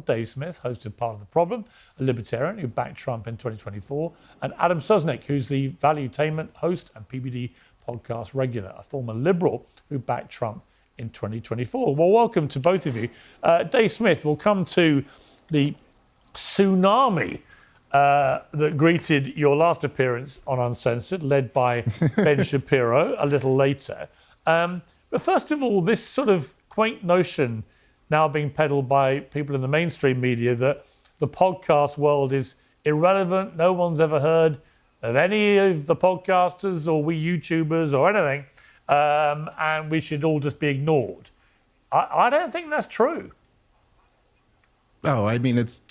Dave Smith, host of Part of the Problem, a libertarian who backed Trump in 2024, and Adam Sosnick, who's the Valuetainment host and PBD podcast regular, a former liberal who backed Trump in 2024. Well, welcome to both of you. Dave Smith, we'll come to the tsunami that greeted your last appearance on Uncensored, led by Ben Shapiro a little later. But first of all, this sort of quaint notion now being peddled by people in the mainstream media that the podcast world is irrelevant, no one's ever heard of any of the podcasters or we YouTubers or anything, and we should all just be ignored. I don't think that's true. Oh, I mean, it's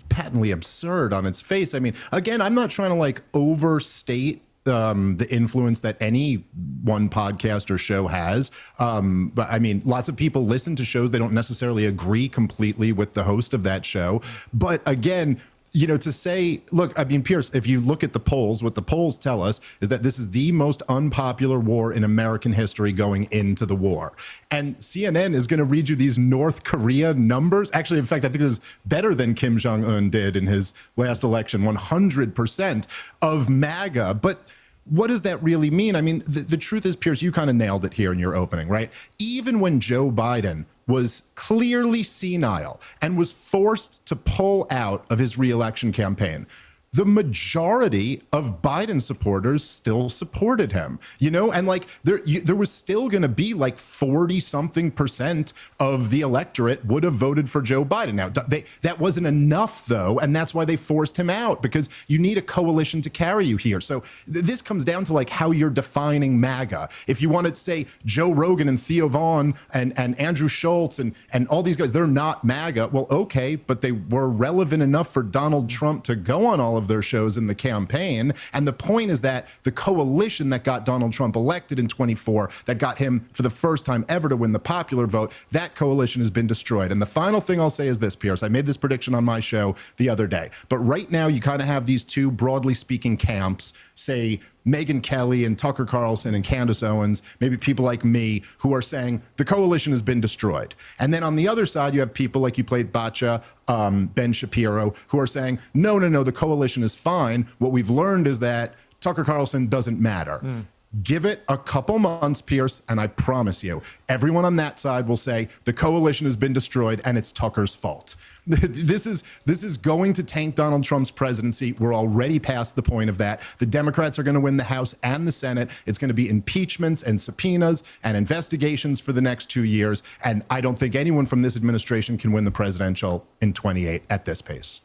patently absurd on its face. I mean, again, I'm not trying to overstate the influence that any one podcast or show has. But I mean, lots of people listen to shows. They don't necessarily agree completely with the host of that show. But again, to say, look, I mean, Piers, if you look at the polls, what the polls tell us is that this is the most unpopular war in American history going into the war. And CNN is going to read you these North Korea numbers. Actually, in fact, I think it was better than Kim Jong-un did in his last election, 100% of MAGA. But what does that really mean? I mean, the truth is, Piers, you kind of nailed it here in your opening, right? Even when Joe Biden was clearly senile and was forced to pull out of his reelection campaign, the majority of Biden supporters still supported him, and there was still going to be 40-something% of the electorate would have voted for Joe Biden. Now, that wasn't enough, though, and that's why they forced him out, because you need a coalition to carry you here. So this comes down to how you're defining MAGA. If you want to say Joe Rogan and Theo Vaughn and Andrew Schultz and all these guys, they're not MAGA. Well, okay, but they were relevant enough for Donald Trump to go on all of their shows in the campaign. And the point is that the coalition that got Donald Trump elected in 24, that got him for the first time ever to win the popular vote, that coalition has been destroyed. And the final thing I'll say is this, Piers, I made this prediction on my show the other day, but right now you kind of have these two, broadly speaking, camps, say Megyn Kelly and Tucker Carlson and Candace Owens, maybe people like me, who are saying the coalition has been destroyed. And then on the other side, you have people like you played Bacha, Ben Shapiro, who are saying, no, the coalition is fine. What we've learned is that Tucker Carlson doesn't matter. Give it a couple months, Piers, and I promise you, everyone on that side will say the coalition has been destroyed and it's Tucker's fault. This is going to tank Donald Trump's presidency. We're already past the point of that. The Democrats are going to win the House and the Senate. It's going to be impeachments and subpoenas and investigations for the next 2 years. And I don't think anyone from this administration can win the presidential in 28 at this pace.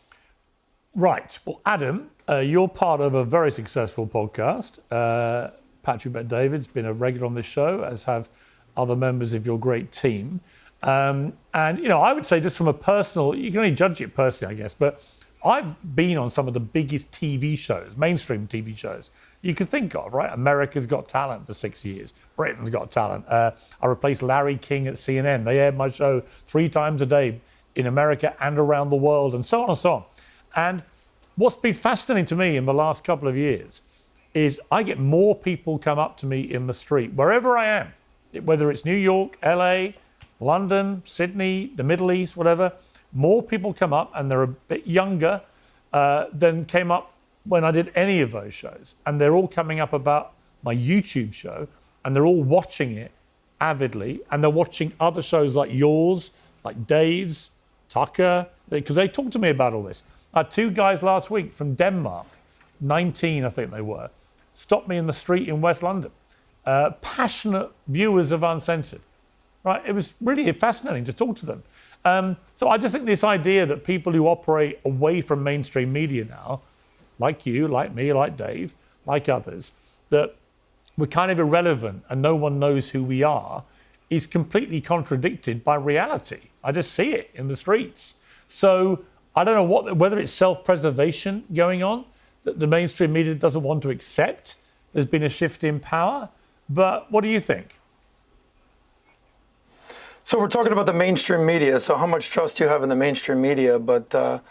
Right. Well, Adam, you're part of a very successful podcast. Patrick Bet-David's been a regular on this show, as have other members of your great team. And, I would say just from a personal, you can only judge it personally, I guess, but I've been on some of the biggest TV shows, mainstream TV shows you could think of, right? America's Got Talent for 6 years. Britain's Got Talent. I replaced Larry King at CNN. They aired my show 3 times a day in America and around the world, and so on and so on. And what's been fascinating to me in the last couple of years is I get more people come up to me in the street, wherever I am, whether it's New York, LA, London, Sydney, the Middle East, whatever. More people come up, and they're a bit younger than came up when I did any of those shows. And they're all coming up about my YouTube show, and they're all watching it avidly, and they're watching other shows like yours, like Dave's, Tucker, because they talk to me about all this. I had 2 guys last week from Denmark, 19 I think they were, stopped me in the street in West London. Passionate viewers of Uncensored, right? It was really fascinating to talk to them. So I just think this idea that people who operate away from mainstream media now, like you, like me, like Dave, like others, that we're kind of irrelevant and no one knows who we are, is completely contradicted by reality. I just see it in the streets. So I don't know whether it's self-preservation going on, that the mainstream media doesn't want to accept there's been a shift in power. But what do you think? So we're talking about the mainstream media. So how much trust do you have in the mainstream media? But so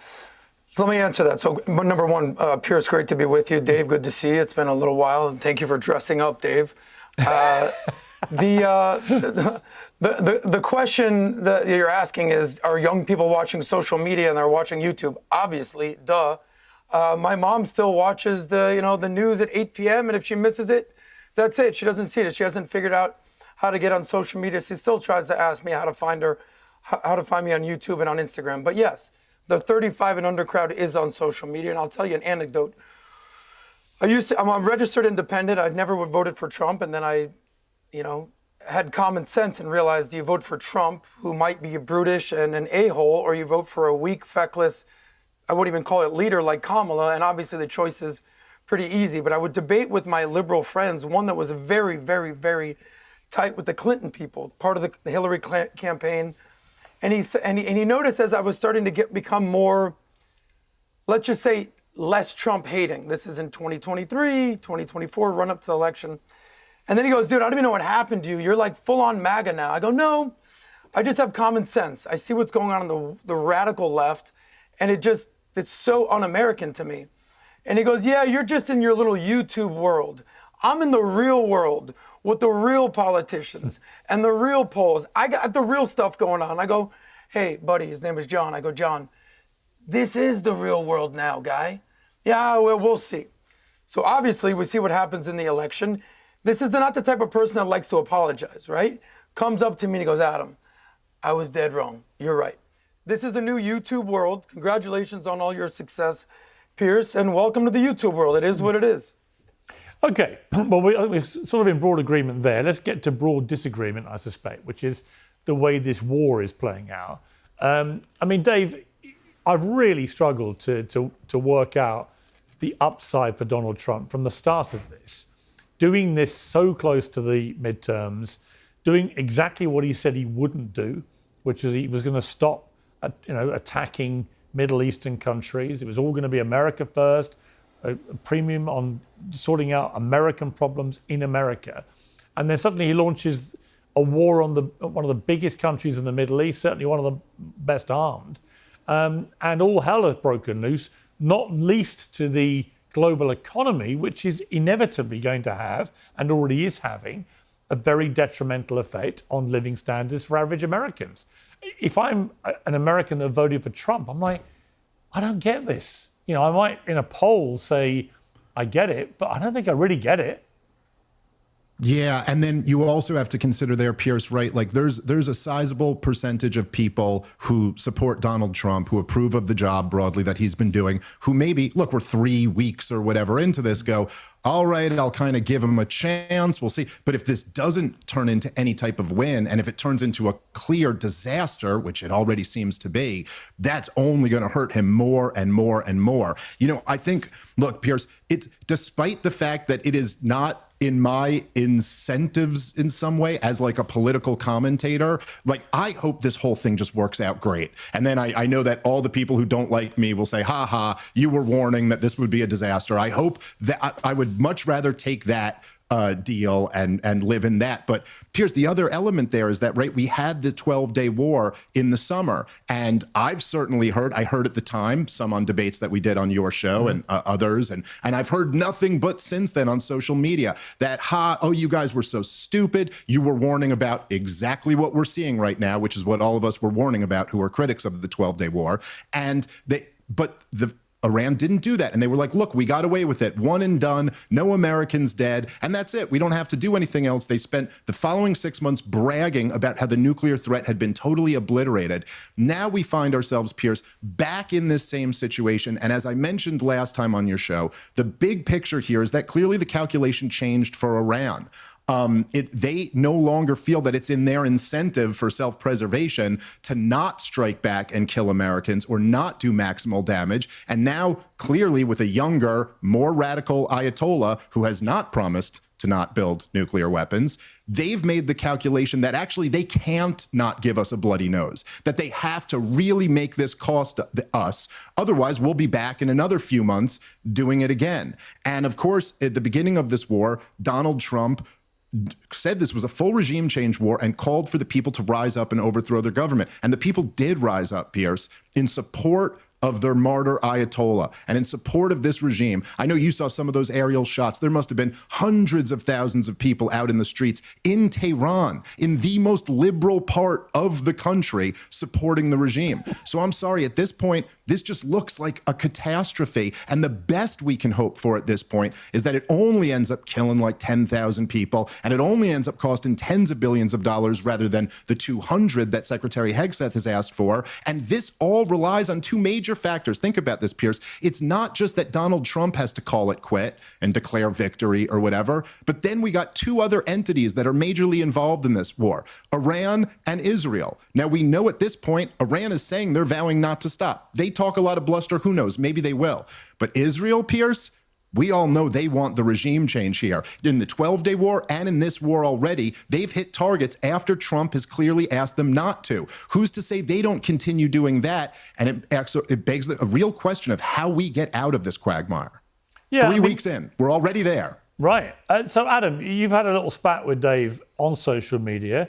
let me answer that. So number one, Piers, great to be with you. Dave, good to see you. It's been a little while. And thank you for dressing up, Dave. The The question that you're asking is, are young people watching social media and they're watching YouTube? Obviously, duh. My mom still watches the news at 8 p.m. and if she misses it, that's it. She doesn't see it. She hasn't figured out how to get on social media. She still tries to ask me how to find me on YouTube and on Instagram. But yes, the 35 and under crowd is on social media. And I'll tell you an anecdote. I'm a registered independent. I never would voted for Trump. And then I, had common sense and realized you vote for Trump, who might be brutish and an a-hole, or you vote for a weak, feckless, I wouldn't even call it leader like Kamala. And obviously the choice is pretty easy. But I would debate with my liberal friends, one that was very, very, very tight with the Clinton people, part of the Hillary campaign. And he noticed as I was starting to become more, let's just say, less Trump hating. This is in 2023, 2024, run up to the election. And then he goes, dude, I don't even know what happened to you. You're like full on MAGA now. I go, no, I just have common sense. I see what's going on the radical left. And it's so un-American to me. And he goes, yeah, you're just in your little YouTube world. I'm in the real world with the real politicians and the real polls. I got the real stuff going on. I go, hey, buddy, his name is John. I go, John, this is the real world now, guy. Yeah, well, we'll see. So obviously we see what happens in the election. This is not the type of person that likes to apologize, right? Comes up to me and he goes, Adam, I was dead wrong. You're right. This is a new YouTube world. Congratulations on all your success, Pierce, and welcome to the YouTube world. It is what it is. Okay, well, we're sort of in broad agreement there. Let's get to broad disagreement, I suspect, which is the way this war is playing out. Dave, I've really struggled to work out the upside for Donald Trump from the start of this. Doing this so close to the midterms, doing exactly what he said he wouldn't do, which is he was going to stop, attacking Middle Eastern countries. It was all going to be America first, a premium on sorting out American problems in America. And then suddenly he launches a war on one of the biggest countries in the Middle East, certainly one of the best armed. And all hell has broken loose, not least to the global economy, which is inevitably going to have, and already is having, a very detrimental effect on living standards for average Americans. If I'm an American that voted for Trump, I'm like, I don't get this. I might in a poll say, I get it, but I don't think I really get it. Yeah, and then you also have to consider there, Pierce, right? Like there's a sizable percentage of people who support Donald Trump, who approve of the job broadly that he's been doing, who maybe, look, we're 3 weeks or whatever into this, go, all right, I'll kind of give him a chance. We'll see. But if this doesn't turn into any type of win, and if it turns into a clear disaster, which it already seems to be, that's only going to hurt him more and more and more. I think, look, Pierce, it's despite the fact that it is not in my incentives in some way as like a political commentator, like I hope this whole thing just works out great. And then I know that all the people who don't like me will say, ha ha, you were warning that this would be a disaster. I hope that I would much rather take that deal and live in that. But Piers, the other element there is that, right, we had the 12-day war in the summer. And I've certainly heard, I heard at the time, some on debates that we did on your show and others. And I've heard nothing but since then on social media that, you guys were so stupid. You were warning about exactly what we're seeing right now, which is what all of us were warning about who are critics of the 12-day war. And Iran didn't do that. And they were like, look, we got away with it. One and done. No Americans dead. And that's it. We don't have to do anything else. They spent the following 6 months bragging about how the nuclear threat had been totally obliterated. Now we find ourselves, Piers, back in this same situation. And as I mentioned last time on your show, the big picture here is that clearly the calculation changed for Iran. They no longer feel that it's in their incentive for self-preservation to not strike back and kill Americans or not do maximal damage. And now, clearly, with a younger, more radical Ayatollah who has not promised to not build nuclear weapons, they've made the calculation that actually they can't not give us a bloody nose, that they have to really make this cost us. Otherwise, we'll be back in another few months doing it again. And of course, at the beginning of this war, Donald Trump said this was a full regime change war and called for the people to rise up and overthrow their government. And the people did rise up, Pierce, in support of their martyr Ayatollah and in support of this regime. I know you saw some of those aerial shots. There must have been hundreds of thousands of people out in the streets in Tehran, in the most liberal part of the country, supporting the regime. So I'm sorry, at this point, this just looks like a catastrophe. And the best we can hope for at this point is that it only ends up killing like 10,000 people, and it only ends up costing tens of billions of dollars rather than the 200 that Secretary Hegseth has asked for. And this all relies on two major factors. Think about this, Piers. It's not just that Donald Trump has to call it quit and declare victory or whatever, but then we got two other entities that are majorly involved in this war, Iran and Israel. Now, we know at this point, Iran is saying they're vowing not to stop. They talk a lot of bluster. Who knows? Maybe they will. But Israel, Piers, we all know they want the regime change here. In the 12-day war and in this war already, they've hit targets after Trump has clearly asked them not to. Who's to say they don't continue doing that? And it begs a real question of how we get out of this quagmire. Yeah, 3 weeks in, we're already there. Right. So, Adam, you've had a little spat with Dave on social media.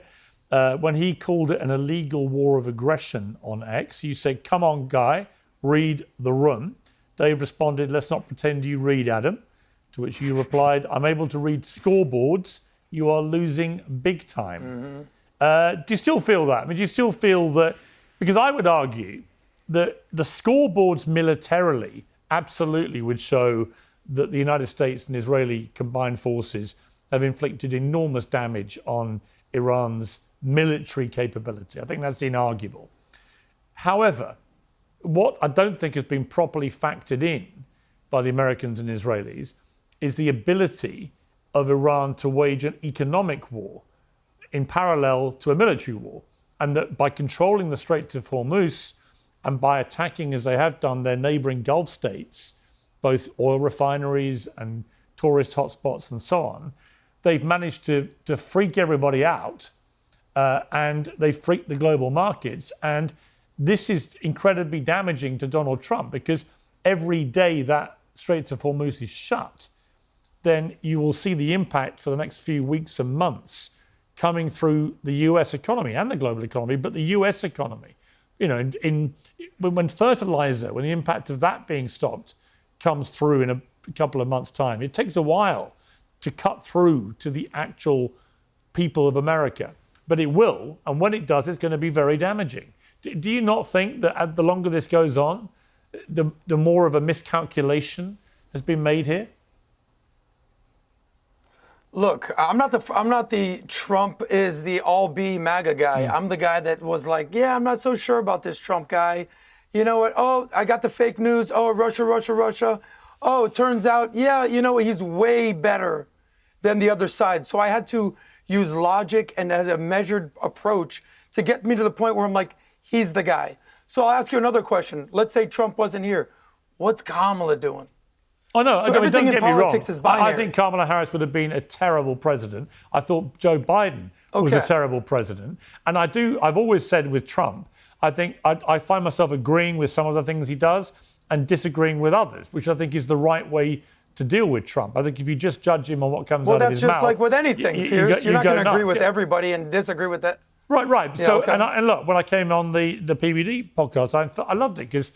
When he called it an illegal war of aggression on X, you said, "Come on, guy, read the room." Dave responded, "Let's not pretend you read, Adam." To which you replied, "I'm able to read scoreboards. You are losing big time." Do you still feel that? I mean, do you still feel that? Because I would argue that the scoreboards militarily absolutely would show that the United States and Israeli combined forces have inflicted enormous damage on Iran's military capability. I think that's inarguable. However, what I don't think has been properly factored in by the Americans and Israelis is the ability of Iran to wage an economic war in parallel to a military war. And that by controlling the Straits of Hormuz and by attacking, as they have done, their neighboring Gulf states, both oil refineries and tourist hotspots and so on, they've managed to freak everybody out and they freaked the global markets. And this is incredibly damaging to Donald Trump, because every day that Straits of Hormuz is shut, then you will see the impact for the next few weeks and months coming through the US economy and the global economy, but the US economy. You know, when fertilizer, when the impact of that being stopped comes through in a couple of months' time, it takes a while to cut through to the actual people of America. But it will, and when it does, it's going to be very damaging. Do you not think that the longer this goes on, the more of a miscalculation has been made here? Look, I'm not the Trump is the all-B MAGA guy. I'm the guy that was like, yeah, I'm not so sure about this Trump guy. You know what? Oh, I got the fake news. Oh, Russia. Oh, it turns out, yeah, you know, he's way better than the other side. So I had to use logic and a measured approach to get me to the point where I'm like, he's the guy. So I'll ask you another question. Let's say Trump wasn't here. What's Kamala doing? Oh, no, So I mean, everything don't in get me wrong. politics is binary. I think Kamala Harris would have been a terrible president. I thought Joe Biden was a terrible president. And I've always said with Trump, I think I find myself agreeing with some of the things he does and disagreeing with others, which I think is the right way to deal with Trump. I think if you just judge him on what comes out of his mouth... Well, that's just like with anything, Piers. You're not going to agree with everybody and disagree with that. Right. Yeah, so, and look, when I came on the PBD podcast, I loved it because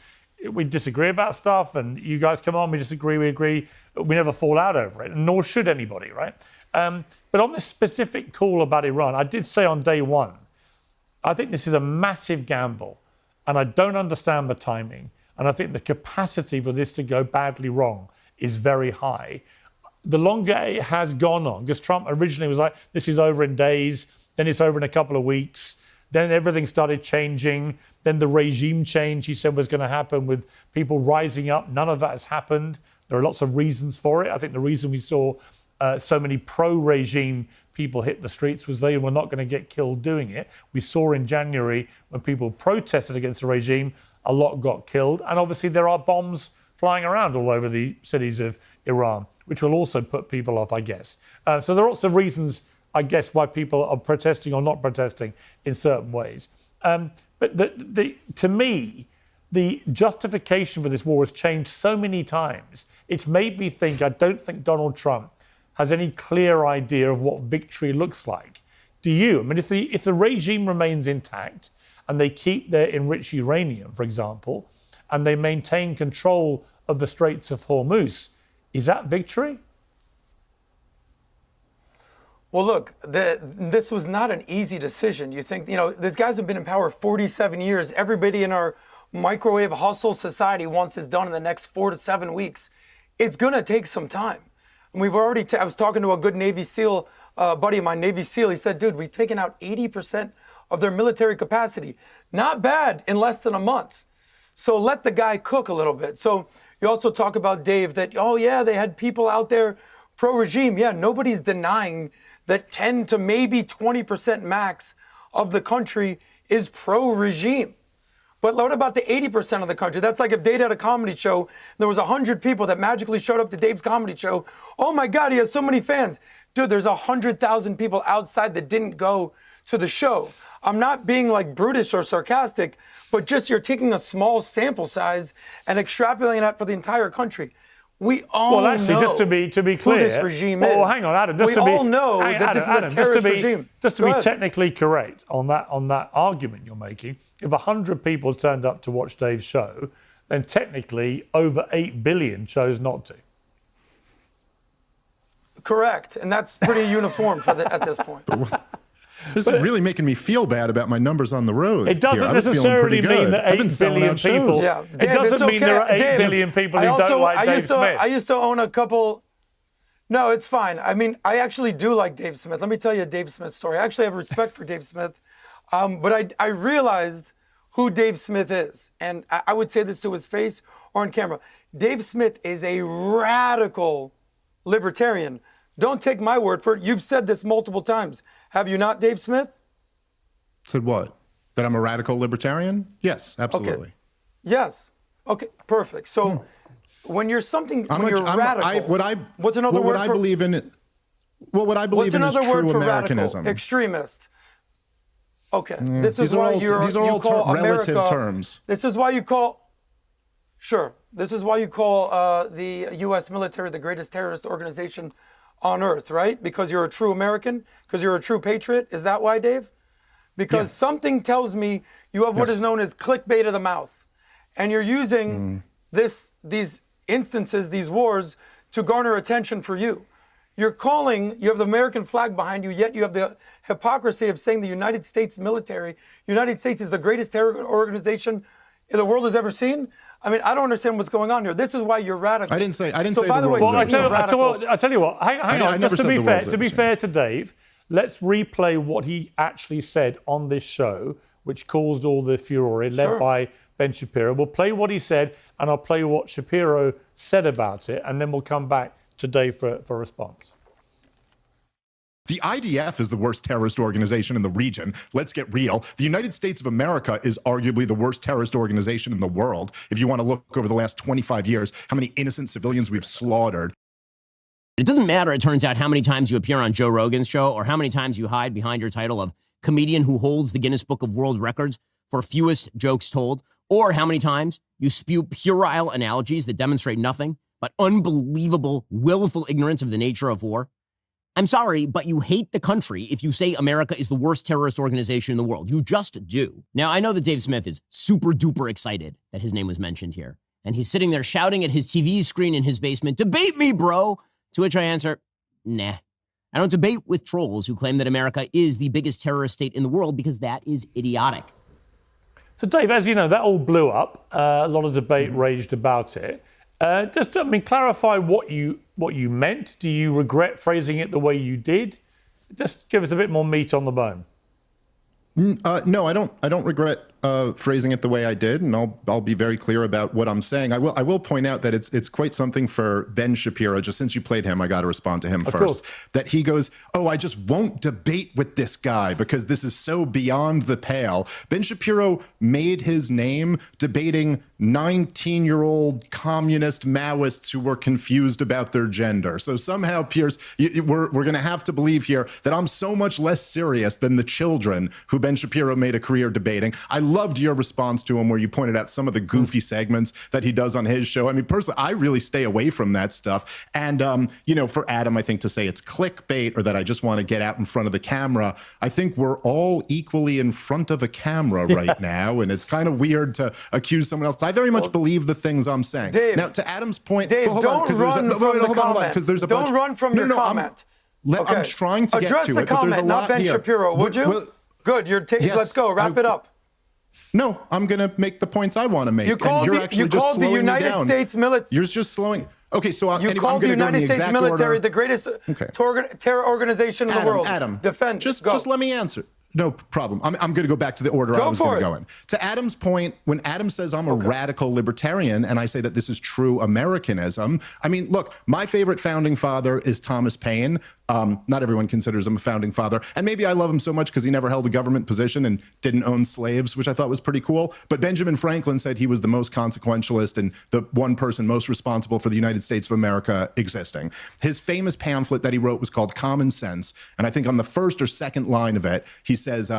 we disagree about stuff, and you guys come on, we disagree, we agree. We never fall out over it, and nor should anybody, right? But on this specific call about Iran, I did say on day one, I think this is a massive gamble, and I don't understand the timing, and I think the capacity for this to go badly wrong is very high. The longer it has gone on, because Trump originally was like, this is over in days, then it's over in a couple of weeks, then everything started changing, then the regime change he said was going to happen with people rising up. None of that has happened. There are lots of reasons for it. I think the reason we saw so many pro-regime people hit the streets was they were not going to get killed doing it. We saw in January when people protested against the regime, a lot got killed. And obviously there are bombs flying around all over the cities of Iran, which will also put people off, I guess. So there are lots of reasons, I guess, why people are protesting or not protesting in certain ways. But to me, the justification for this war has changed so many times. It's made me think, I don't think Donald Trump has any clear idea of what victory looks like. Do you? I mean, if the regime remains intact and they keep their enriched uranium, for example, and they maintain control of the Straits of Hormuz. Is that victory? Well, look, this was not an easy decision. You think, these guys have been in power 47 years. Everybody in our microwave hustle society wants this done in the next 4 to 7 weeks. It's going to take some time. And we've already, I was talking to a good Navy SEAL, buddy of mine, Navy SEAL. He said, dude, we've taken out 80% of their military capacity. Not bad in less than a month. So let the guy cook a little bit. So you also talk about, Dave, that, oh yeah, they had people out there pro-regime. Yeah, nobody's denying that 10 to maybe 20% max of the country is pro-regime. But what about the 80% of the country? That's like if Dave had a comedy show, and there was 100 people that magically showed up to Dave's comedy show. Oh my God, he has so many fans. Dude, there's 100,000 people outside that didn't go to the show. I'm not being like brutish or sarcastic, but just you're taking a small sample size and extrapolating that for the entire country. We all well, actually, know just to be clear, who this regime is. Oh, hang on, Adam. Just we to be, all know hang, that Adam, this is a terrorist regime. Just to be technically correct on that argument you're making, if 100 people turned up to watch Dave's show, then technically over 8 billion chose not to. Correct, and that's pretty uniform at this point. This is really making me feel bad about my numbers on the road. It doesn't necessarily mean that 8 billion people. Yeah, it Dave, doesn't mean there are 8 billion people who don't like Dave Smith. I used to own a couple. No, it's fine. I mean, I actually do like Dave Smith. Let me tell you a Dave Smith story. I actually have respect for Dave Smith, but I realized who Dave Smith is, and I would say this to his face or on camera. Dave Smith is a radical libertarian. Don't take my word for it. You've said this multiple times. Have you not, Dave Smith? Said what? That I'm a radical libertarian? Yes, absolutely. Okay. Yes. Okay, perfect. So when you're something, when you're radical, what's another word what I believe in? Well, what I believe in is true Americanism. Radical? Extremist. Okay. This is why these are all call relative America, terms. This is why you call. Sure. This is why you call the U.S. military the greatest terrorist organization on earth, right? Because you're a true American? Because you're a true patriot? Is that why, Dave? Because something tells me you have what is known as clickbait of the mouth. And you're using these instances, these wars, to garner attention for you. You have the American flag behind you, yet you have the hypocrisy of saying the United States military, United States is the greatest terror organization the world has ever seen. I mean, I don't understand what's going on here. This is why you're radical. I didn't say by the way, world I tell you what. Hang on. Just to be fair to Dave, let's replay what he actually said on this show, which caused all the furore, led by Ben Shapiro. We'll play what he said, and I'll play what Shapiro said about it, and then we'll come back to Dave for a response. The IDF is the worst terrorist organization in the region. Let's get real. The United States of America is arguably the worst terrorist organization in the world. If you want to look over the last 25 years, how many innocent civilians we've slaughtered. It doesn't matter, it turns out, how many times you appear on Joe Rogan's show or how many times you hide behind your title of comedian who holds the Guinness Book of World Records for fewest jokes told, or how many times you spew puerile analogies that demonstrate nothing but unbelievable, willful ignorance of the nature of war. I'm sorry, but you hate the country if you say America is the worst terrorist organization in the world. You just do. Now, I know that Dave Smith is super duper excited that his name was mentioned here. And he's sitting there shouting at his TV screen in his basement, "Debate me, bro!" To which I answer, nah. I don't debate with trolls who claim that America is the biggest terrorist state in the world because that is idiotic. So, Dave, as you know, that all blew up. A lot of debate raged about it. Clarify what you meant. Do you regret phrasing it the way you did? Just give us a bit more meat on the bone. No, I don't regret phrasing it the way I did, and I'll be very clear about what I'm saying. I will point out that it's quite something for Ben Shapiro. Just since you played him, I got to respond to him first. That he goes, "Oh, I just won't debate with this guy because this is so beyond the pale." Ben Shapiro made his name debating 19-year-old communist Maoists who were confused about their gender. So somehow, Piers, we're going to have to believe here that I'm so much less serious than the children who Ben Shapiro made a career debating. I loved your response to him where you pointed out some of the goofy segments that he does on his show. I mean, personally, I really stay away from that stuff. And, for Adam, I think to say it's clickbait or that I just want to get out in front of the camera, I think we're all equally in front of a camera right now. And it's kind of weird to accuse someone else. I very much believe the things I'm saying. Dave, now, to Adam's point, Dave, hold don't on, run from the comment. Because there's a bunch. Don't run from your comment. I'm trying to address get to the it, but there's a comment, not lot Ben here. Shapiro, would you? Good. Yes, let's go. Wrap it up. No, I'm going to make the points I want to make. You called the United States military. You're just slowing. Okay, so you called the United States military the greatest terror organization in the world. Adam, defend. Just let me answer. No problem. I'm going to go back to the order I was going to go in. To Adam's point, when Adam says I'm a radical libertarian and I say that this is true Americanism, I mean, look, my favorite founding father is Thomas Paine. Not everyone considers him a founding father. And maybe I love him so much because he never held a government position and didn't own slaves, which I thought was pretty cool. But Benjamin Franklin said he was the most consequentialist and the one person most responsible for the United States of America existing. His famous pamphlet that he wrote was called Common Sense. And I think on the first or second line of it, he says,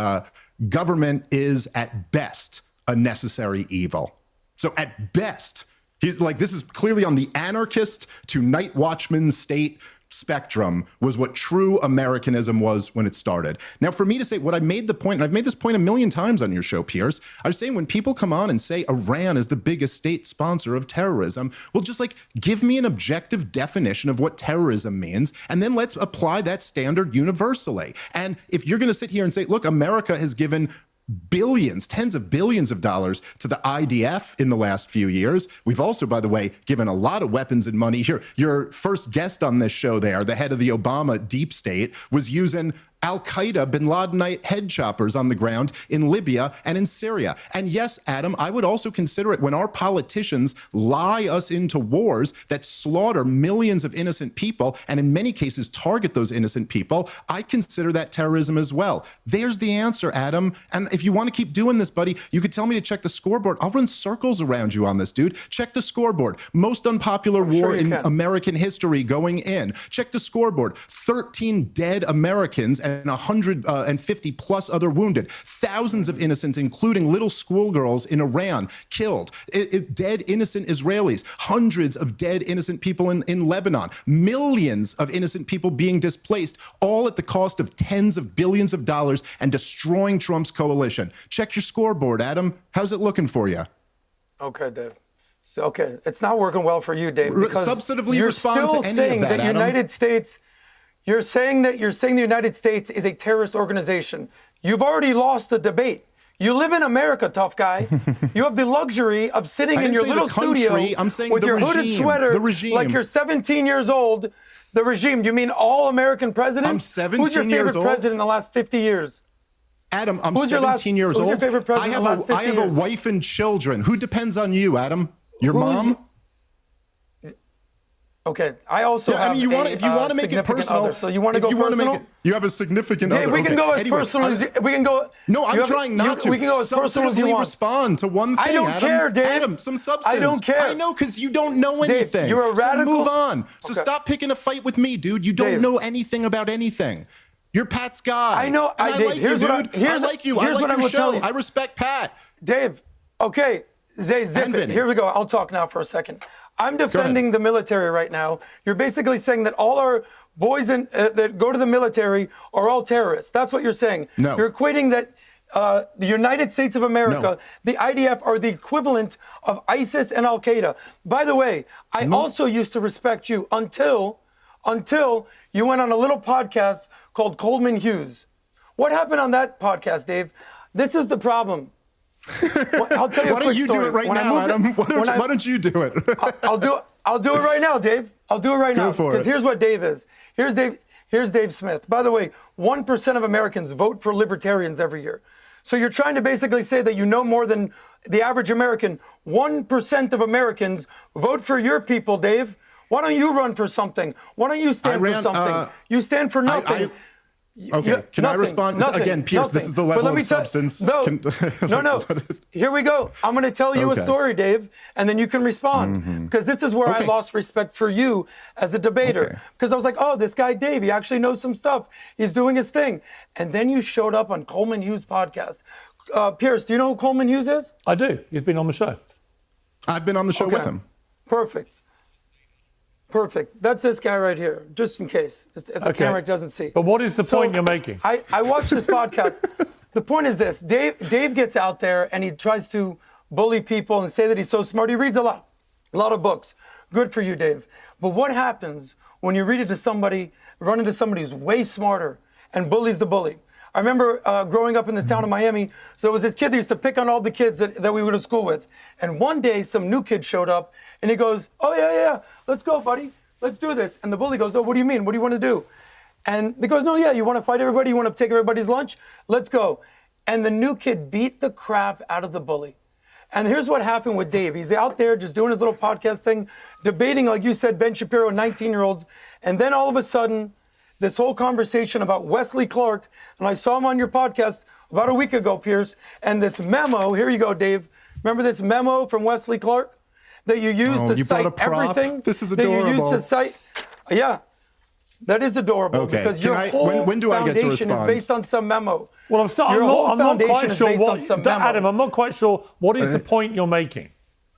government is at best a necessary evil. So at best, he's like, this is clearly on the anarchist to night watchman state spectrum was what true Americanism was when it started. Now, for me to say what I made the point, and I've made this point a million times on your show, Piers, I was saying when people come on and say Iran is the biggest state sponsor of terrorism, well, just like give me an objective definition of what terrorism means, and then let's apply that standard universally. And if you're going to sit here and say, look, America has given billions, tens of billions of dollars to the IDF in the last few years. We've also, by the way, given a lot of weapons and money here. Your first guest on this show there, the head of the Obama deep state, was using Al-Qaeda, bin Ladenite head choppers on the ground in Libya and in Syria. And yes, Adam, I would also consider it when our politicians lie us into wars that slaughter millions of innocent people and in many cases target those innocent people. I consider that terrorism as well. There's the answer, Adam. And if you want to keep doing this, buddy, you could tell me to check the scoreboard. I'll run circles around you on this, dude. Check the scoreboard. Most unpopular war in American history going in. Check the scoreboard. 13 dead Americans and 150 plus other wounded. Thousands of innocents, including little schoolgirls in Iran, killed. Dead innocent Israelis. Hundreds of dead innocent people in Lebanon. Millions of innocent people being displaced, all at the cost of tens of billions of dollars and destroying Trump's coalition. Check your scoreboard, Adam. How's it looking for you? Okay, Dave. Okay, it's not working well for you, Dave, because substantively you're respond still to any saying of that, the Adam. United States. You're saying the United States is a terrorist organization. You've already lost the debate. You live in America, tough guy. You have the luxury of sitting in your little studio with your hooded sweater like you're 17 years old. The regime. You mean all American presidents? I'm 17 Who's your years favorite old? president in the last 50 years? Adam, I'm 17 years old. Who's your favorite president in the last 50 years? I have a wife and children. Who depends on you, Adam? Your mom? Okay, I also have if you want to make it personal, other, so you want to go personal? You have a significant other. We can go as personal as we can go. No, I'm trying not to. We can go as personal as you want. Respond to one thing. I don't care, Dave. Adam, some substance. I don't care. I know because you don't know anything. Dave, you're a radical. So move on. So stop picking a fight with me, dude. You don't know anything about anything. You're Pat's guy. I know. And I like you, dude. I like you. I like your show. I respect Pat. Dave. Okay. Zip it. Here we go. I'll talk now for a second. I'm defending the military right now. You're basically saying that all our boys that go to the military are all terrorists. That's what you're saying. No. You're equating that the United States of America, the IDF, are the equivalent of ISIS and Al-Qaeda. By the way, I also used to respect you until you went on a little podcast called Coleman Hughes. What happened on that podcast, Dave? This is the problem. I'll tell you a quick story. Why don't you do it right now, Adam? Why don't you do it? I'll do it right now, Dave. I'll do it right now. Go for it. Because here's what Dave is. Here's Dave Smith. By the way, 1% of Americans vote for libertarians every year. So you're trying to basically say that you know more than the average American. 1% of Americans vote for your people, Dave. Why don't you run for something? Why don't you stand for something? You stand for nothing. Okay, can I respond? Again, Piers, this is the level of substance. No. Here we go. I'm going to tell you a story, Dave, and then you can respond. Because this is where I lost respect for you as a debater. Because I was like, oh, this guy Dave, he actually knows some stuff. He's doing his thing. And then you showed up on Coleman Hughes' podcast. Piers, do you know who Coleman Hughes is? I do. He's been on the show. I've been on the show with him. Perfect. That's this guy right here, just in case, if the camera doesn't see. But what is the point you're making? I watched this podcast. The point is this. Dave gets out there and he tries to bully people and say that he's so smart. He reads a lot of books. Good for you, Dave. But what happens when you read it to somebody, run into somebody who's way smarter and bullies the bully? I remember growing up in this town of Miami, so there was this kid that used to pick on all the kids that we went to school with. And one day, some new kid showed up, and he goes, oh, yeah, let's go, buddy. Let's do this. And the bully goes, oh, what do you mean? What do you want to do? And he goes, no, yeah, you want to fight everybody? You want to take everybody's lunch? Let's go. And the new kid beat the crap out of the bully. And here's what happened with Dave. He's out there just doing his little podcast thing, debating, like you said, Ben Shapiro, 19-year-olds. And then all of a sudden, this whole conversation about Wesley Clark, and I saw him on your podcast about a week ago, Piers, and this memo, here you go, Dave. Remember this memo from Wesley Clark that you used to cite everything? This is adorable. That you used to cite, yeah, that is adorable because your whole foundation is based on some memo. Well, I'm not quite sure what, Adam, I'm not quite sure what is the point you're making.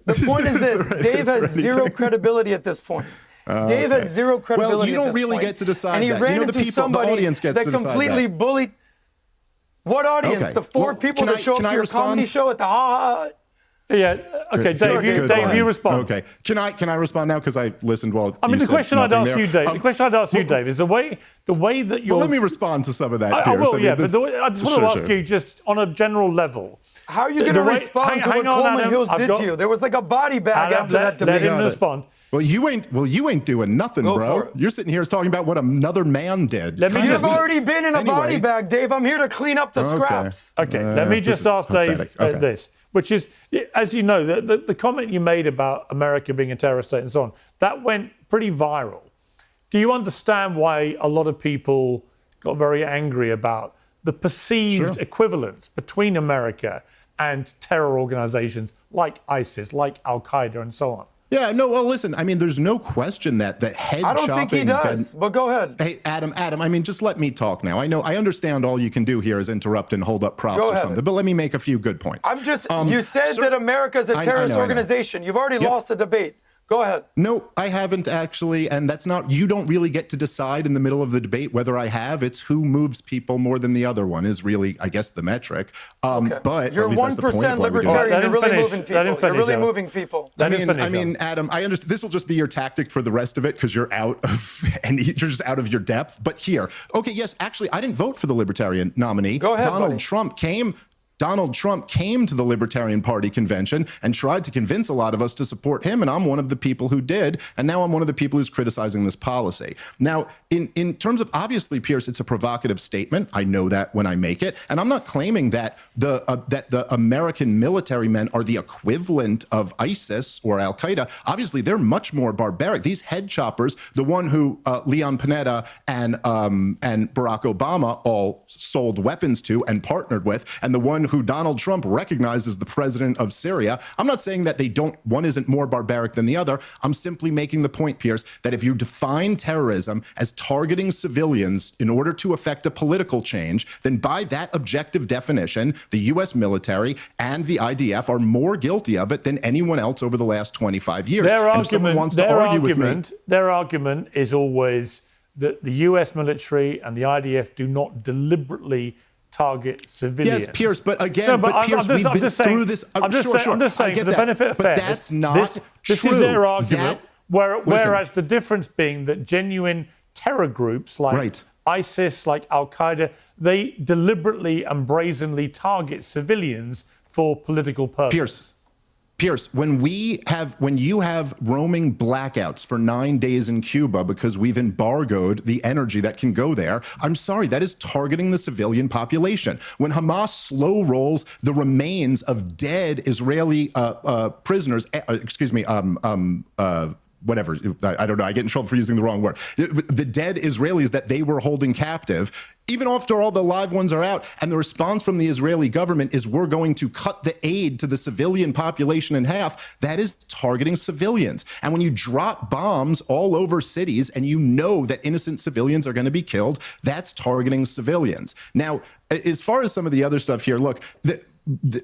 The point is this, Dave has zero credibility at this point. Dave has zero credibility. Well, you don't really get to decide and he that. ran the into somebody the audience gets that to decide completely that. bullied. What audience? Okay. The four people that show up to your comedy show at the ha. Yeah. Okay, Dave, you respond. Okay. Can I respond now because I listened while I mean, you the question I'd ask you, Dave. The question I'd ask you, Dave, is the way that you're. Well, let me respond to some of that. I will. Piers. But I just want to ask you, just on a general level. How are you going to respond to what Coleman Hughes did to you? There was like a body bag after that debate. Let him respond. Well, you ain't doing nothing, bro. You're sitting here talking about what another man did. You've already been in a body bag, Dave. I'm here to clean up the scraps. Okay, let me just ask Dave this, which is, as you know, the comment you made about America being a terrorist state and so on, that went pretty viral. Do you understand why a lot of people got very angry about the perceived equivalence between America and terror organizations like ISIS, like Al-Qaeda, and so on? Yeah, no, well, listen, I mean, there's no question that the head I don't shopping... think he does, but go ahead. Hey, Adam, I mean, just let me talk now. I understand all you can do here is interrupt and hold up props or something, but let me make a few good points. I'm just, you said that America's a terrorist organization. You've already lost the debate. Go ahead. No, I haven't actually, and that's not, you don't really get to decide in the middle of the debate whether I have. It's who moves people more than the other one is really, I guess, the metric. But you're 1% libertarian. You're really moving people. You're really moving people. I mean, Adam, I understand this will just be your tactic for the rest of it because you're out of, and you're just out of your depth. But here, okay, yes, actually, I didn't vote for the Libertarian nominee. Go ahead, Donald Trump came to the Libertarian Party convention and tried to convince a lot of us to support him, and I'm one of the people who did, and now I'm one of the people who's criticizing this policy. Now, in terms of, obviously, Piers, it's a provocative statement. I know that when I make it, and I'm not claiming that the American military men are the equivalent of ISIS or Al-Qaeda. Obviously, they're much more barbaric. These head choppers, the one who Leon Panetta and Barack Obama all sold weapons to and partnered with, and the one who Donald Trump recognized as the president of Syria. I'm not saying that one isn't more barbaric than the other. I'm simply making the point, Piers, that if you define terrorism as targeting civilians in order to effect a political change, then by that objective definition, the U.S. military and the IDF are more guilty of it than anyone else over the last 25 years. Their argument is always that the U.S. military and the IDF do not deliberately target civilians. Yes, Piers, but again, Piers, we've been through this. I'm just saying, for the benefit of fairness, that's not this true. is their argument. Whereas the difference being that genuine terror groups like ISIS, like Al-Qaeda, they deliberately and brazenly target civilians for political purposes. Piers, when you have roaming blackouts for 9 days in Cuba because we've embargoed the energy that can go there, I'm sorry, that is targeting the civilian population. When Hamas slow rolls the remains of dead Israeli prisoners, whatever, I don't know, I get in trouble for using the wrong word. The dead Israelis that they were holding captive, even after all the live ones are out, and the response from the Israeli government is we're going to cut the aid to the civilian population in half, that is targeting civilians. And when you drop bombs all over cities and you know that innocent civilians are going to be killed, that's targeting civilians. Now, as far as some of the other stuff here, look,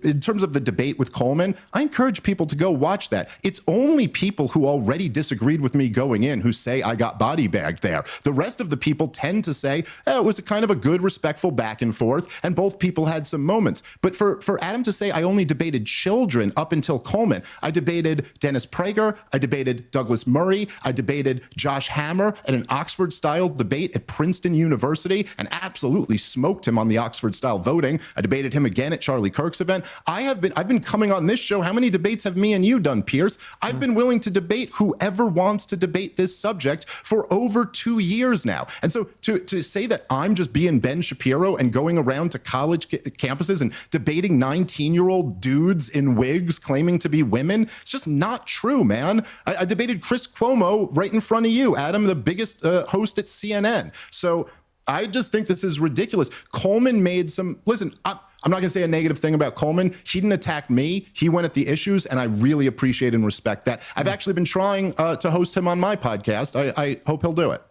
in terms of the debate with Coleman, I encourage people to go watch that. It's only people who already disagreed with me going in who say I got body bagged there. The rest of the people tend to say it was a kind of a good, respectful back and forth, and both people had some moments. But for Adam to say I only debated children up until Coleman, I debated Dennis Prager, I debated Douglas Murray, I debated Josh Hammer at an Oxford-style debate at Princeton University and absolutely smoked him on the Oxford-style voting. I debated him again at Charlie Kirk's event. I've been coming on this show. How many debates have me and you done, Piers? I've been willing to debate whoever wants to debate this subject for over 2 years now. And so to say that I'm just being Ben Shapiro and going around to college campuses and debating 19-year-old dudes in wigs claiming to be women, it's just not true, man. I debated Chris Cuomo right in front of you, Adam, the biggest host at CNN. So I just think this is ridiculous. Coleman made some, listen, I'm not going to say a negative thing about Coleman. He didn't attack me. He went at the issues, and I really appreciate and respect that. I've actually been trying to host him on my podcast. I hope he'll do it.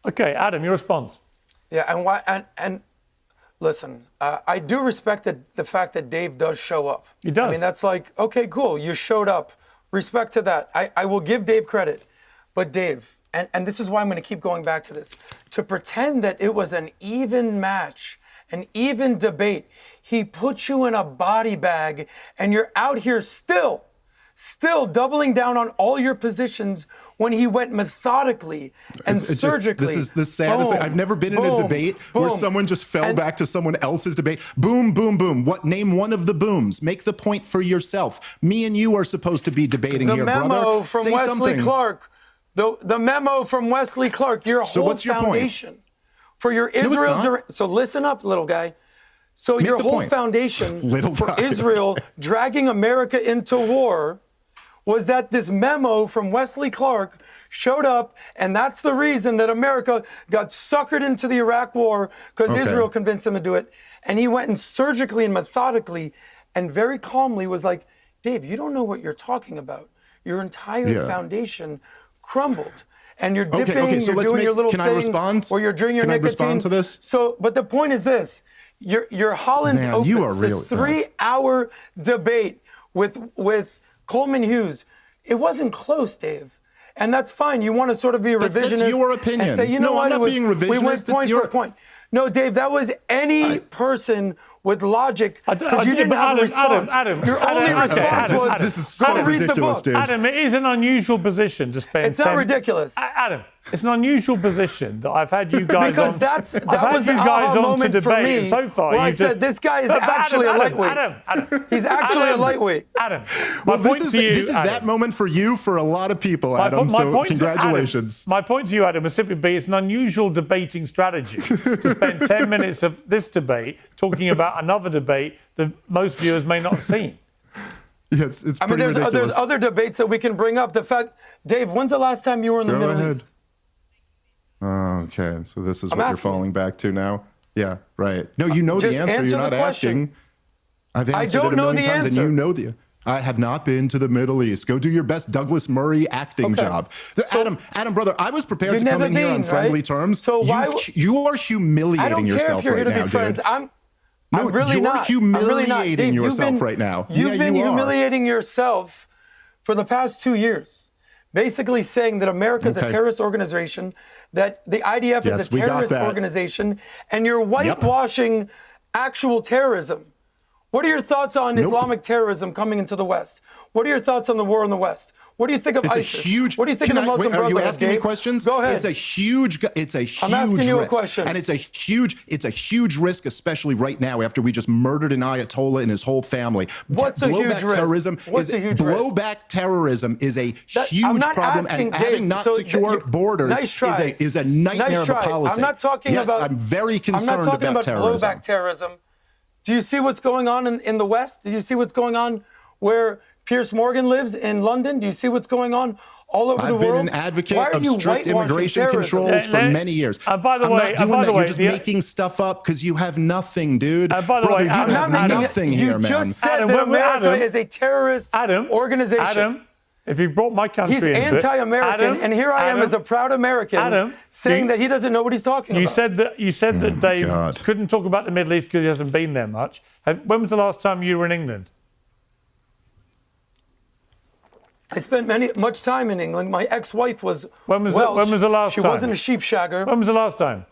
Okay, Adam, your response. Yeah, and listen, I do respect the fact that Dave does show up. He does. I mean, that's like, okay, cool, you showed up. Respect to that. I will give Dave credit. But Dave, and this is why I'm going to keep going back to this, to pretend that it was an even match, an even debate, he put you in a body bag, and you're out here still doubling down on all your positions when he went methodically and surgically. This is the saddest thing. I've never been in a debate where someone just fell back to someone else's debate. Boom, boom, boom. Name one of the booms. Make the point for yourself. Me and you are supposed to be debating here, brother. The memo from Say Wesley something. Clark. The memo from Wesley Clark. Your whole what's your foundation point? For your Israel. So listen up, little guy. So your whole foundation for Israel dragging America into war was that this memo from Wesley Clark showed up, and that's the reason that America got suckered into the Iraq war, because Israel convinced him to do it. And he went and surgically and methodically and very calmly was like, Dave, you don't know what you're talking about. Your entire foundation crumbled. And you're dipping, so you're doing your little can thing, I respond? or you're drinking your Can I nicotine. respond to this? So, but the point is this: your Holland's Man, Opus, you are this 3-hour debate with Coleman Hughes, it wasn't close, Dave. And that's fine. You want to sort of be a revisionist. That's your opinion. And say, you know what? I'm not being revisionist. We went point for point. No, Dave, that was any person with logic, because you didn't have a response. Your only response was, this is so go read the ridiculous, book. dude. Adam, it is an unusual position to spend. It's not ridiculous. Adam, it's an unusual position that I've had you guys because on. that I've was had the you guys aha on moment to for debate. me. And so far, where I said this guy is actually a lightweight. Adam, he's actually a lightweight. Adam, Well, this is that moment for you, for a lot of people, Adam. So congratulations. My point to you, Adam, would simply be it's an unusual debating strategy to spend 10 minutes of this debate talking about another debate that most viewers may not have seen. Yeah, it's pretty ridiculous. There's other debates that we can bring up. The fact, Dave, when's the last time you were in the Middle East? Okay, so this is what you're falling back to now? Yeah, right. No, you know the answer. You're not asking. I've answered it a million times, and you know the I have not been to the Middle East. Go do your best Douglas Murray acting job. So, Adam, brother, I was prepared to come in here on friendly terms. So you are humiliating yourself right now, dude. I'm really not. You're humiliating yourself right now. You've been humiliating yourself for the past 2 years, basically saying that America is a terrorist organization, that the IDF is a terrorist organization, and you're whitewashing actual terrorism. What are your thoughts on Islamic terrorism coming into the West? What are your thoughts on the war in the West? What do you think of ISIS? What do you think of the Muslim Brotherhood? Are you asking me questions? Go ahead. It's a huge I'm asking you a question. And it's a huge risk, especially right now after we just murdered an Ayatollah and his whole family. What's a huge risk? Blowback terrorism is a huge problem, and having not secure borders is a nightmare of a policy. I'm not talking about. I'm very concerned about terrorism. Blowback terrorism. Do you see what's going on in the West? Do you see what's going on where Piers Morgan lives in London? Do you see what's going on all over the world? I've been an advocate of strict immigration controls for many years. By the way, you're just making stuff up because you have nothing, dude. By the way, you have nothing here, man. You just said that America is a terrorist organization. If you brought my country He's into it, anti-American, and here I am as a proud American saying that he doesn't know what he's talking about. You said that Dave God. couldn't talk about the Middle East because he hasn't been there much. When was the last time you were in England? I spent much time in England. My ex-wife was Welsh. When was the last she time? She wasn't a sheep shagger. When was the last time?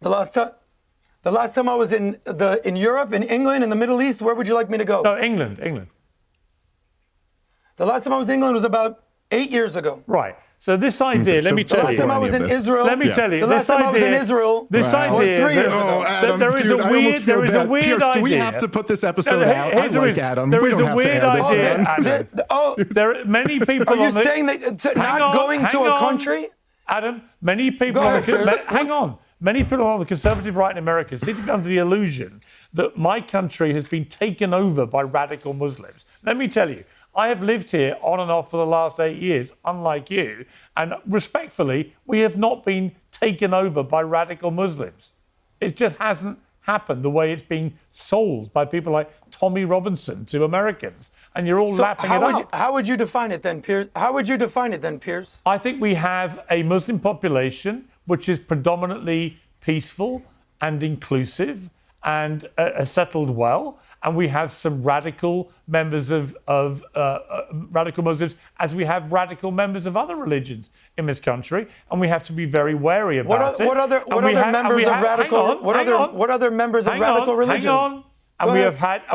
The last time I was in Europe, in England, in the Middle East. Where would you like me to go? No, England. The last time I was in England was about 8 years ago. Right. So this idea, let me tell you. The last time I was in Israel. Let me tell you. The last time I was in Israel was 3 years ago. Adam, there is dude, a weird Pierce, idea. do we have to put this episode out? I like Adam. There We is don't a have to weird air this. idea. There are many people. Are you saying that not going to a country? Adam, many people. Hang on. Many people on the conservative right in America seem to be under the illusion that my country has been taken over by radical Muslims. Let me tell you. I have lived here on and off for the last 8 years, unlike you, and respectfully, we have not been taken over by radical Muslims. It just hasn't happened the way it's being sold by people like Tommy Robinson to Americans, and you're all lapping it up. How would you define it then, Piers? I think we have a Muslim population which is predominantly peaceful and inclusive and settled well. And we have some radical members of radical Muslims, as we have radical members of other religions in this country, and we have to be very wary about it. What other members of radical religions? Hang on. And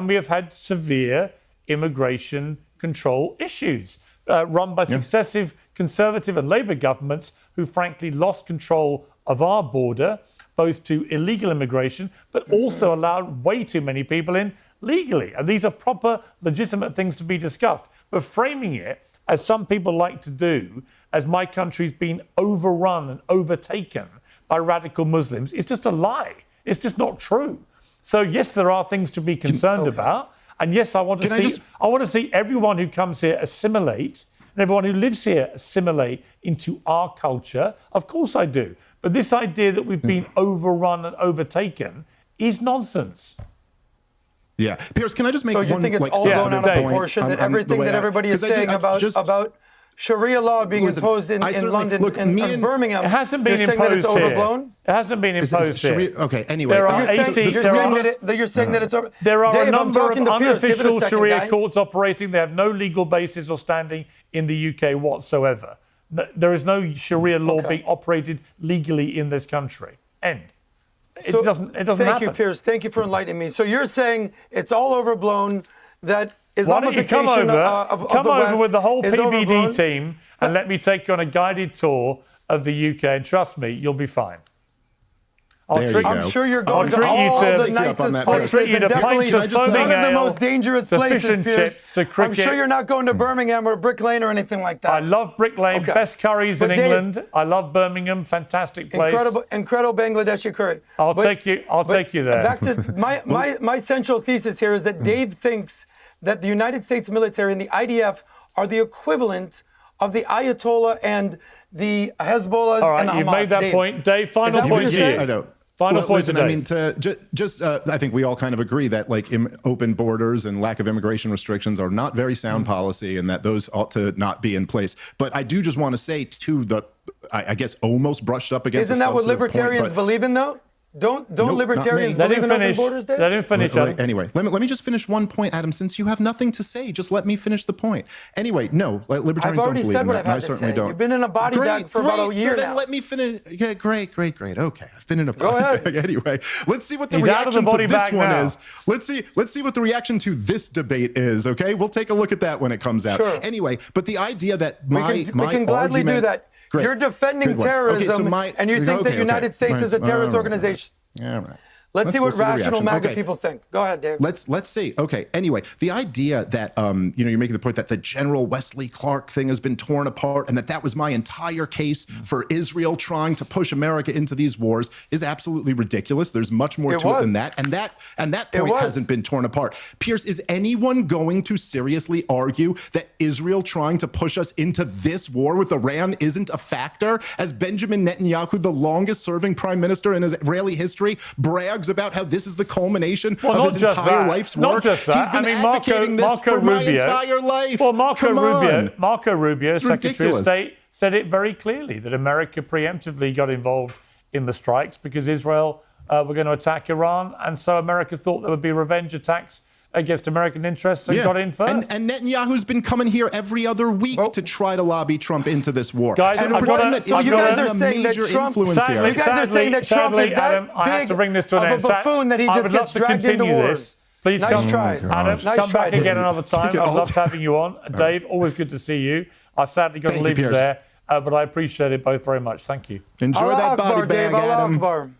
we have had severe immigration control issues run by successive Conservative and Labour governments who, frankly, lost control of our border, both to illegal immigration, but also allowed way too many people in legally. And these are proper, legitimate things to be discussed. But framing it, as some people like to do, as my country's been overrun and overtaken by radical Muslims, is just a lie. It's just not true. So, yes, there are things to be concerned about. And yes, I want to see everyone who comes here assimilate, and everyone who lives here assimilate into our culture. Of course I do. But this idea that we've been overrun and overtaken is nonsense. Yeah. Piers, can I just make one So you think it's all blown out of proportion, that everything that everybody is saying about Sharia law being imposed in London and Birmingham, it hasn't been you're saying that it's imposed here. overblown? It hasn't been imposed here. Okay, anyway. There are You're saying that it's over. There are Dave, a number of unofficial Sharia guy. courts operating. They have no legal basis or standing in the UK whatsoever. There is no Sharia law being operated legally in this country. End. It doesn't happen. Thank you, Piers. Thank you for enlightening me. So you're saying it's all overblown, that Islamification Why don't you come over, of the West with the whole is PBD overblown? team and let me take you on a guided tour of the UK, and trust me, you'll be fine. I'm sure you're going to all the nicest places, and definitely one of the most dangerous places, Piers. I'm sure you're not going to Birmingham or Brick Lane or anything like that. I love Brick Lane, best curries in England. I love Birmingham, fantastic place. Incredible Bangladeshi curry. I'll take you there. Back to my central thesis here is that Dave thinks that the United States military and the IDF are the equivalent of the Ayatollah and the Hezbollahs and the Hamas. You've made that point. Dave, final point to you. I know. Final point listen, to I mean, I think we all kind of agree that open borders and lack of immigration restrictions are not very sound policy, and that those ought to not be in place. But I do just want to say I guess almost brushed up against. Isn't that what libertarians believe in, though? Don't libertarians believe in open borders, Dave? Let him finish. Anyway, let me just finish one point, Adam. Since you have nothing to say, just let me finish the point. Anyway, no, libertarians don't believe in that. I've already said what I've had to say. Don't. You've been in a body bag for about a year now. So then let me finish. Yeah, great. Okay, I've been in a body bag anyway. Let's see what the He's reaction to this one now. is. Let's see what the reaction to this debate is. Okay, we'll take a look at that when it comes out. Sure. Anyway, but the idea that we can gladly do that. Great. You're defending terrorism, and you think that the United States is a terrorist organization. All right. Let's see what rational MAGA people think. Go ahead, Dave. Let's see. Okay. Anyway, the idea that you're making the point that the General Wesley Clark thing has been torn apart, and that was my entire case for Israel trying to push America into these wars is absolutely ridiculous. There's much more to it than that, and that point hasn't been torn apart. Pierce, is anyone going to seriously argue that Israel trying to push us into this war with Iran isn't a factor? As Benjamin Netanyahu, the longest-serving prime minister in Israeli history, bragged brags about how this is the culmination Well, of not his just entire that. life's Not work. just that. He's been I mean, advocating this for my entire life. Well, Marco Rubio, It's Secretary of ridiculous. State, said it very clearly that America preemptively got involved in the strikes because Israel were going to attack Iran, and so America thought there would be revenge attacks against American interests and got in first. And Netanyahu's been coming here every other week to try to lobby Trump into this war. Guys, so to I've pretend gotta- that so you Israel guys isn't are a saying that major Trump- influence here. You guys are saying that Trump is that Adam, I have to bring this to an big end. of a buffoon that he I just would gets love to dragged into continue wars. this. Please Nice come, try. Adam, Nice come try, back again Disney. another time. Take it I've all loved time. having you on. Dave, always good to see you. I've sadly got to Thank you, leave you Piers. there, but I appreciate it both very much. Thank you. Enjoy Allah that Akbar, body bag, Dave. Allah Adam. Akbar.